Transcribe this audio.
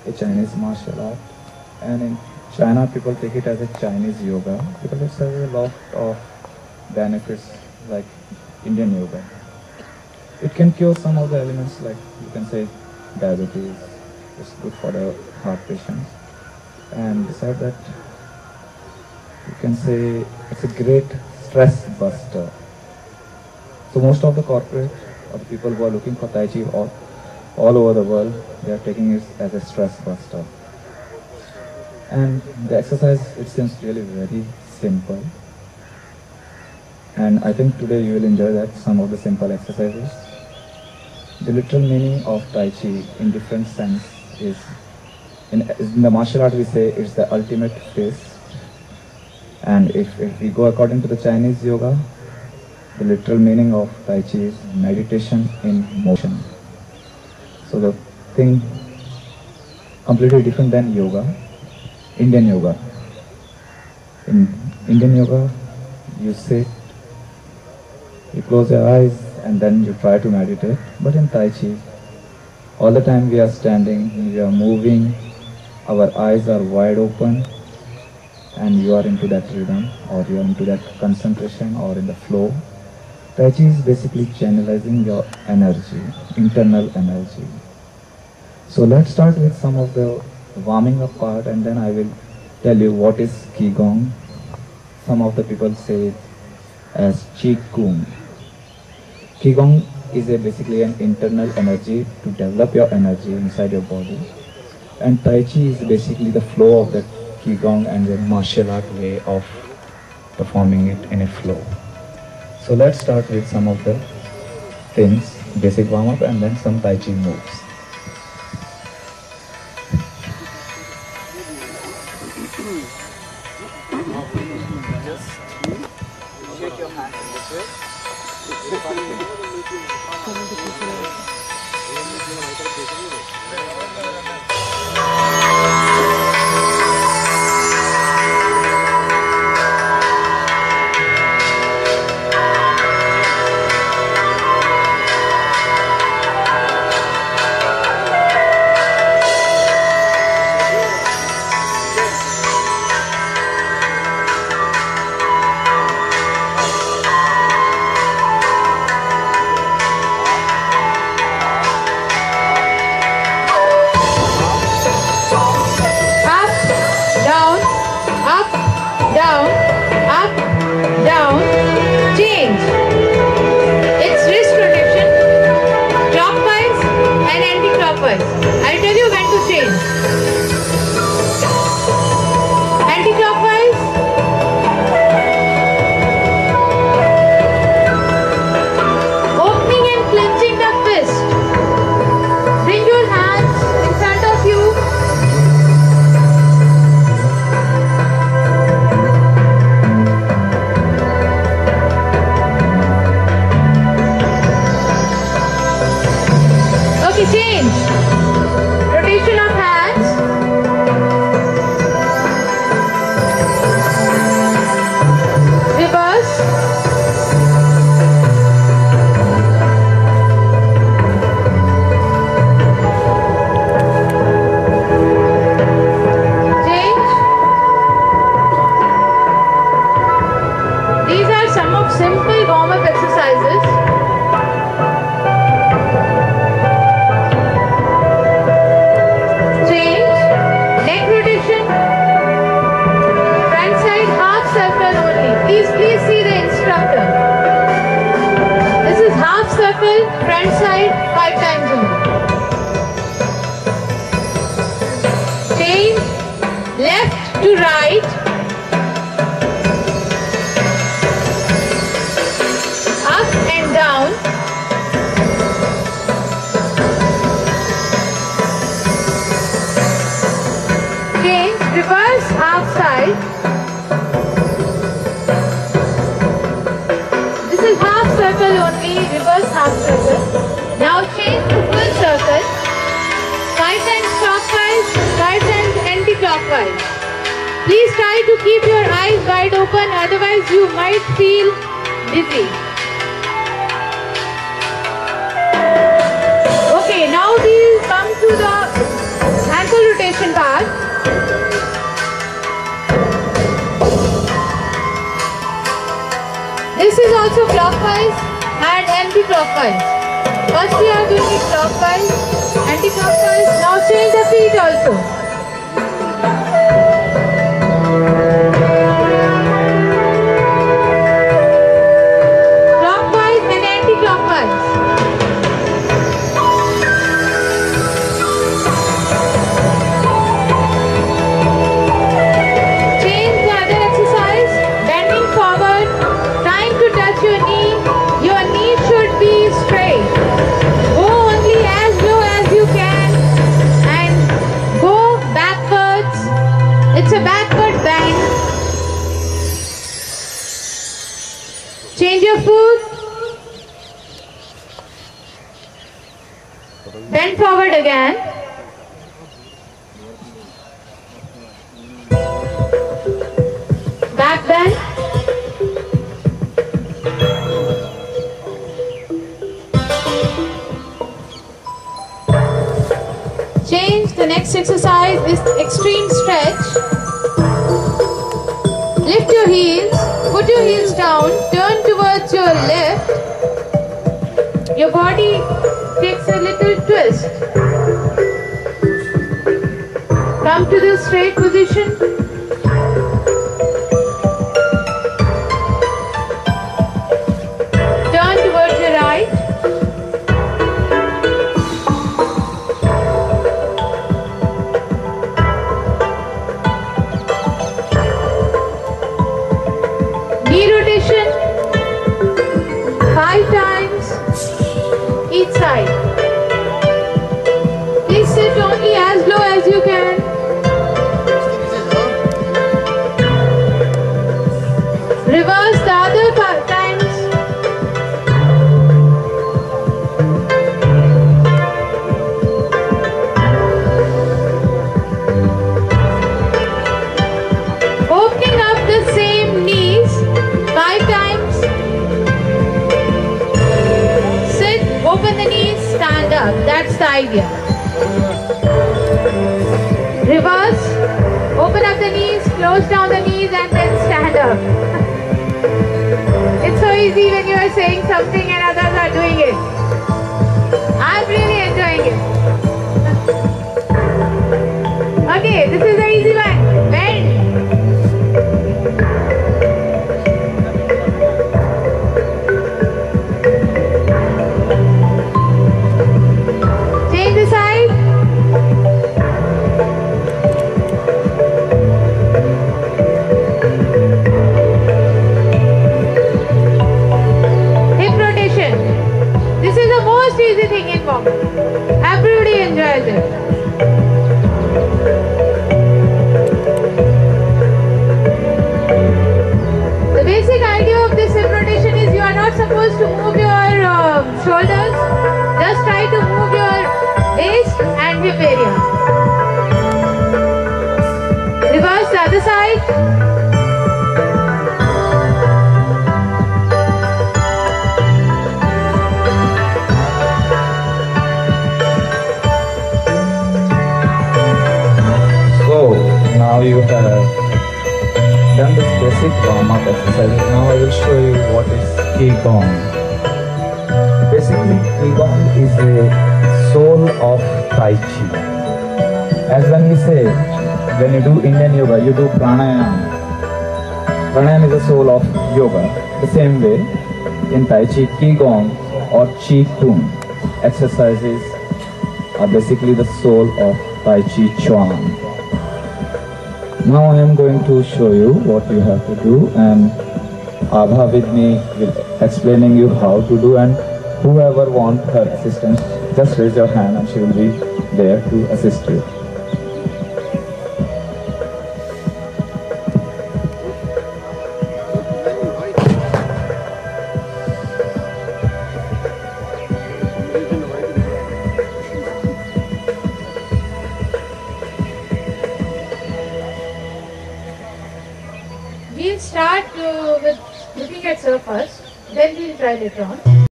a Chinese martial art, and in China people take it as a Chinese yoga because it has a lot of benefits like Indian yoga. It can cure some of the elements like you can say diabetes, it's good for the heart patients, and besides that you can say it's a great stress buster. So most of the corporate or the people who are looking for Tai Chi all over the world, they are taking it as a stress buster. And the exercise, it seems really very simple. And I think today you will enjoy that, some of the simple exercises. The literal meaning of Tai Chi in different sense is, in the martial art we say it's the ultimate fist. And if we go according to the Chinese yoga, the literal meaning of Tai Chi is meditation in motion. So the thing completely different than yoga, Indian yoga. In Indian yoga, you sit, you close your eyes and then you try to meditate. But in Tai Chi, all the time we are standing, we are moving, our eyes are wide open and you are into that rhythm or you are into that concentration or in the flow. Tai Chi is basically channelizing your energy, internal energy. So let's start with some of the warming up part and then I will tell you what is Qigong. Some of the people say it as Qi Kung. Qigong is basically an internal energy to develop your energy inside your body. And Tai Chi is basically the flow of that Qigong and the martial art way of performing it in a flow. So let's start with some of the things, basic warm up and then some Tai Chi moves. Shake your hands this way. Please try to keep your eyes wide open, otherwise you might feel dizzy. Okay, now we'll come to the ankle rotation. also clockwise and anti-clockwise. First we are doing it clockwise, anti-clockwise. Now change the feet also. Clockwise and anti-clockwise. Change the other exercise. Bending forward, trying to touch your knee. Your knee should be straight. Go only as low as you can and go backwards. It's a backward bend. Change your foot. Bend forward again. Back bend. Change. The next exercise is extreme stretch. Lift your heels. Put your heels down. Turn towards your left. Your body takes a little twist. Come to the straight position. Turn towards your right. Knee rotation 5 times each side. Please sit only as low as you can. Reverse the other times. Opening up the same knees 5 times. Sit, open the knees, stand up. That's the idea. Reverse, open up the knees, close down the knees and then stand up. It's so easy when you are saying something and others are doing it. I'm really enjoying it. Okay, this is the easy one. Bend. Change the side. Hip rotation. This is the most easy thing in walking. Everybody enjoys it. The basic idea of this hip rotation is you are not supposed to move your shoulders. Just try to move your waist and hip area. Reverse the other side. So now you have done this basic warm-up exercise. Now I will show you what is Qigong. Basically, Qigong is a soul of Tai Chi. As when we say, when you do Indian yoga, you do pranayama. Pranayama is the soul of yoga. The same way, in Tai Chi, Qigong or Qi Kung exercises are basically the soul of Tai Chi Chuan. Now I am going to show you what you have to do, and Abha with me will explaining you how to do, and whoever wants her assistance, just raise your hand and she will be there to assist you. We'll start with looking at surf first, then we'll try later on.